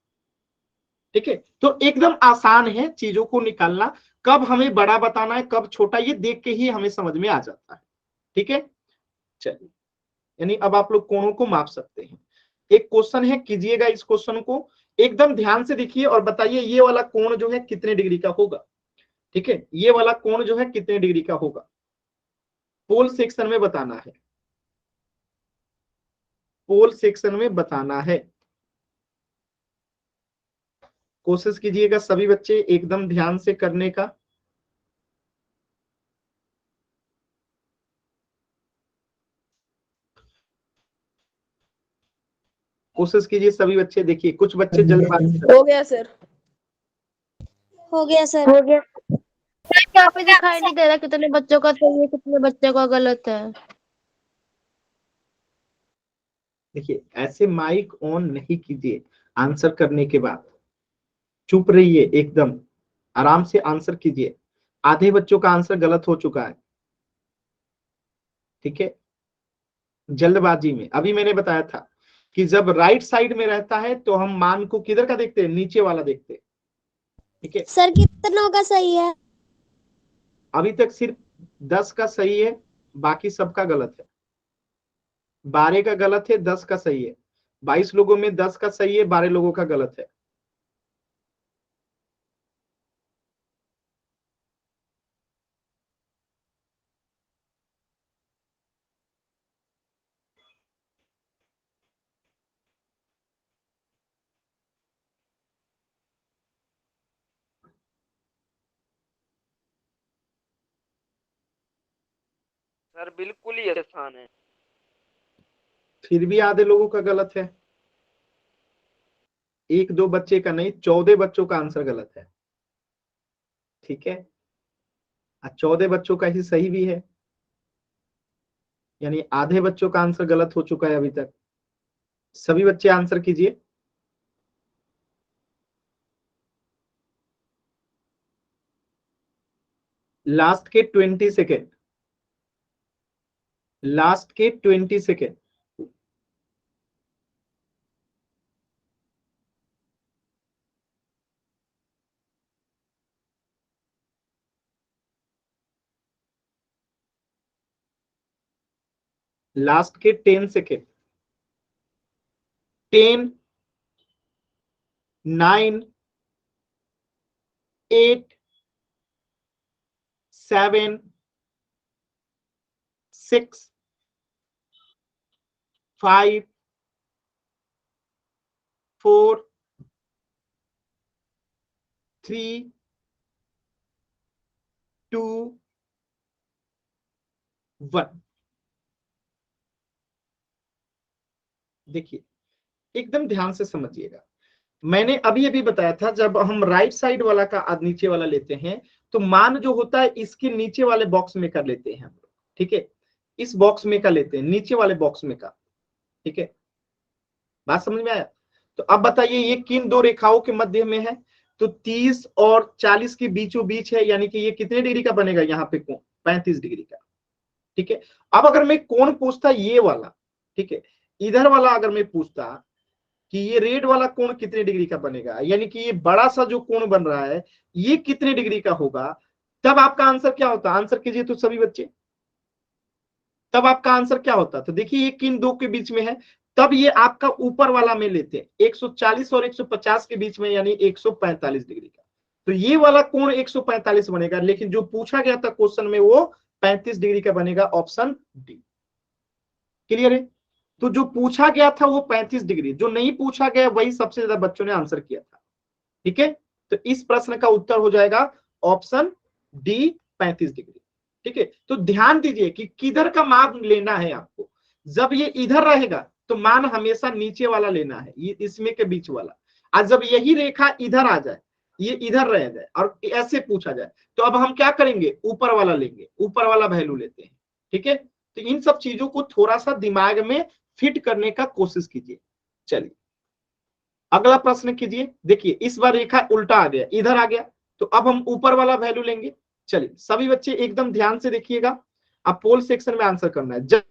ठीक है, तो एकदम आसान है चीजों को निकालना। कब हमें बड़ा बताना है, कब छोटा, ये देख के ही हमें समझ में आ जाता है। ठीक है, चलिए यानी अब आप लोग कोणों को माप सकते हैं। एक क्वेश्चन है, कीजिएगा इस क्वेश्चन को एकदम ध्यान से देखिए और बताइए ये वाला कोण जो है कितने डिग्री का होगा? ठीक है, ये वाला कोण जो है कितने डिग्री का होगा? पोल सेक्शन में बताना है, पोल सेक्शन में बताना है। कोशिश कीजिएगा सभी बच्चे एकदम ध्यान से करने का। कोशिश कीजिए सभी बच्चे। देखिए कुछ बच्चे जल्दबाजी कर, हो गया सर। हो गया सर। हो गया। यहाँ पे दिखाई नहीं दे रहा कितने बच्चों का सही है कितने बच्चों का गलत है। देखिए ऐसे माइक ऑन नहीं कीजिए आंसर करने के बाद, चुप रहिए, एकदम आराम से आंसर कीजिए। आधे बच्चों का आंसर गलत हो चुका है। ठीक है, जल्दबाजी में। अभी मैंने बताया था कि जब राइट साइड में रहता है तो हम मान को किधर का देखते हैं? नीचे वाला देखते हैं। ठीक है, सर कितनों का सही है? अभी तक सिर्फ 10 का सही है, बाकी सबका गलत है। 12 का गलत है, 10 का सही है। 22 लोगों में 10 का सही है, 12 लोगों का गलत है। सर बिल्कुल ही आसान है। फिर भी आधे लोगों का गलत है। एक दो बच्चे का नहीं, 14 बच्चों का आंसर गलत है। ठीक है, 14 बच्चों का ही सही भी है, यानी आधे बच्चों का आंसर गलत हो चुका है अभी तक। सभी बच्चे आंसर कीजिए। लास्ट के 20 सेकेंड, लास्ट के 20 सेकेंड। लास्ट के 10 सेकेंड। 10, 9, 8, 7, 6, 5, 4, 3, 2, 1। देखिए एकदम ध्यान से समझिएगा। मैंने अभी अभी बताया था जब हम राइट साइड वाला का नीचे वाला लेते हैं तो मान जो होता है इसके नीचे वाले बॉक्स में कर लेते हैं हम लोग। ठीक है, इस बॉक्स में का लेते हैं, नीचे वाले बॉक्स में का। ठीक है, बात समझ में आया? तो अब बताइए ये किन दो रेखाओं के मध्य में है? तो 30 और 40 के बीचों बीच है, यानी कि ये कितने डिग्री का बनेगा? यहाँ पे कोण 35 डिग्री का। ठीक है, अब अगर मैं कोण पूछता ये वाला ठीक है। इधर वाला अगर मैं पूछता कि ये रेड वाला कोण कितने डिग्री का बनेगा, यानी कि ये बड़ा सा जो कोण बन रहा है ये कितने डिग्री का होगा, तब आपका आंसर क्या होता? आंसर कीजिए तो सभी बच्चे, तब आपका आंसर क्या होता? तो देखिए ये किन दो के बीच में है, तब ये आपका ऊपर वाला में लेते हैं 140 और 150 के बीच में, यानी 145 डिग्री का। तो ये वाला कोण 145 बनेगा, लेकिन जो पूछा गया था क्वेश्चन में वो 35 डिग्री का बनेगा, ऑप्शन डी। क्लियर है? तो जो पूछा गया था वो 35 डिग्री, जो नहीं पूछा गया वही सबसे ज्यादा बच्चों ने आंसर किया था। ठीक है, तो इस प्रश्न का उत्तर हो जाएगा ऑप्शन डी, 35 डिग्री। ठीक है, तो ध्यान दीजिए कि किधर का मान लेना है आपको। जब ये इधर रहेगा तो मान हमेशा नीचे वाला लेना है, ये इसमें के बीच वाला। आज जब यही रेखा इधर आ जाए, ये इधर रह जाए और ऐसे पूछा जाए, तो अब हम क्या करेंगे? ऊपर वाला लेंगे, ऊपर वाला वैल्यू लेते हैं। ठीक है, तो इन सब चीजों को थोड़ा सा दिमाग में फिट करने का कोशिश कीजिए। चलिए अगला प्रश्न कीजिए। देखिए इस बार रेखा उल्टा आ गया, इधर आ गया, तो अब हम ऊपर वाला वैल्यू लेंगे। चलिए सभी बच्चे एकदम ध्यान से देखिएगा, अब पोल सेक्शन में आंसर करना है,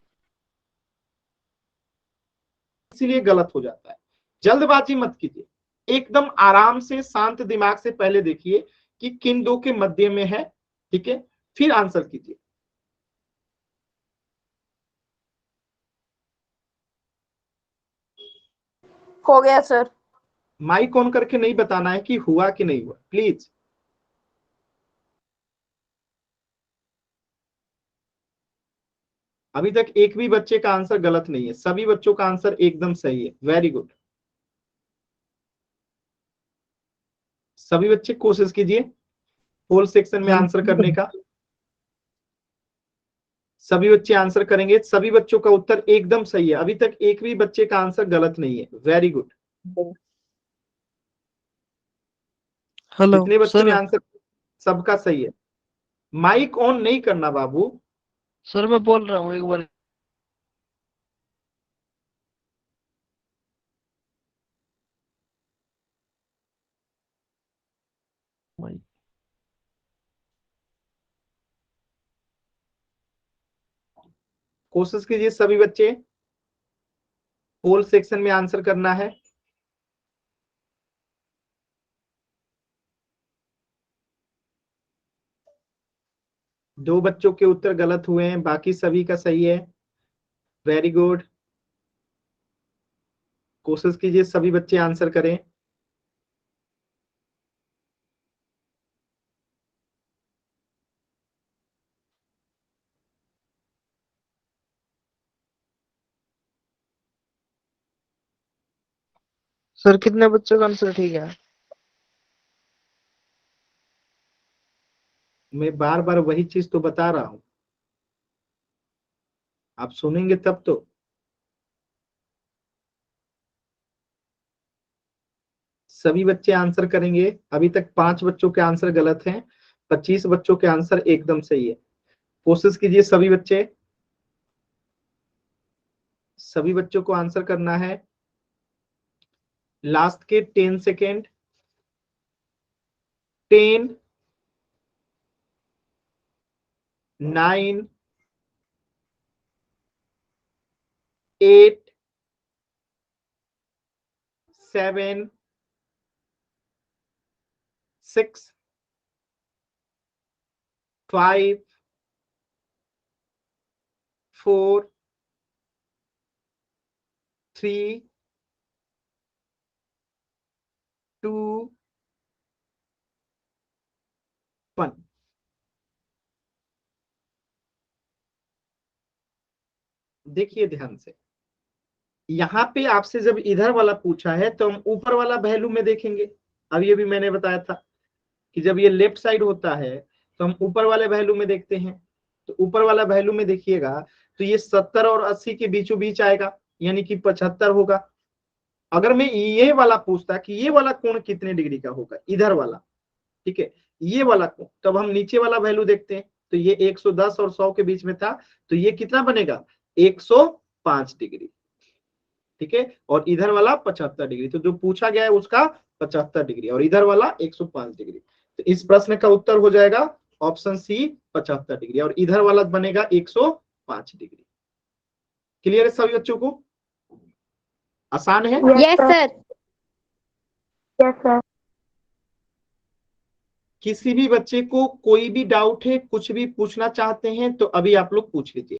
इसीलिए गलत हो जाता है। जल्दबाजी मत कीजिए, एकदम आराम से शांत दिमाग से पहले देखिए कि किन दो के मध्य में है। ठीक है, फिर आंसर कीजिए। हो गया सर। माइक ऑन करके नहीं बताना है कि हुआ कि नहीं हुआ, प्लीज। अभी तक एक भी बच्चे का आंसर गलत नहीं है, सभी बच्चों का आंसर एकदम सही है। Very good. सभी बच्चे कोशिश कीजिए पोल सेक्शन में आंसर करने का। सभी बच्चे आंसर करेंगे, सभी बच्चों का उत्तर एकदम सही है। अभी तक एक भी बच्चे का आंसर गलत नहीं है। Very good. हेलो जितने बच्चों सर। ने आंसर, सबका सही है। माइक ऑन नहीं करना बाबू। सर मैं बोल रहा हूँ एक बार। कोशिश कीजिए सभी बच्चे, पोल सेक्शन में आंसर करना है। दो बच्चों के उत्तर गलत हुए हैं, बाकी सभी का सही है। Very good. कोशिश कीजिए सभी बच्चे आंसर करें। सर कितने बच्चों का आंसर ठीक है? मैं बार बार वही चीज तो बता रहा हूं, आप सुनेंगे तब तो। सभी बच्चे आंसर करेंगे। अभी तक 5 बच्चों के आंसर गलत हैं, 25 बच्चों के आंसर एकदम सही है। कोशिश कीजिए सभी बच्चे, सभी बच्चों को आंसर करना है। लास्ट के 10 सेकेंड। 10, 9, 8, 7, 6, 5, 4, 3, 2, 1। देखिए ध्यान से, यहां पे आपसे जब इधर वाला पूछा है तो हम ऊपर वाला वैल्यू में देखेंगे। अब ये भी मैंने बताया था कि जब ये लेफ्ट साइड होता है तो हम ऊपर वाले वैल्यू में देखते हैं। तो ऊपर वाला वैल्यू में देखिएगा तो ये 70 और 80 के बीचों बीच आएगा, यानी कि 75 होगा। अगर मैं ये वाला पूछता कि ये वाला कोण कितने डिग्री का होगा, इधर वाला, ठीक है, ये वाला कोण, तब हम नीचे वाला वैल्यू देखते हैं तो ये 110 और 100 के बीच में था, तो ये कितना बनेगा? 105 डिग्री। ठीक है, और इधर वाला 75 डिग्री, तो जो पूछा गया है उसका 75 डिग्री और इधर वाला 105 डिग्री। तो इस प्रश्न का उत्तर हो जाएगा ऑप्शन सी, 75 डिग्री, और इधर वाला बनेगा 105 डिग्री। क्लियर है सभी बच्चों को? आसान है? Yes sir. Yes sir. किसी भी बच्चे को कोई भी डाउट है, कुछ भी पूछना चाहते हैं तो अभी आप लोग पूछ लीजिए।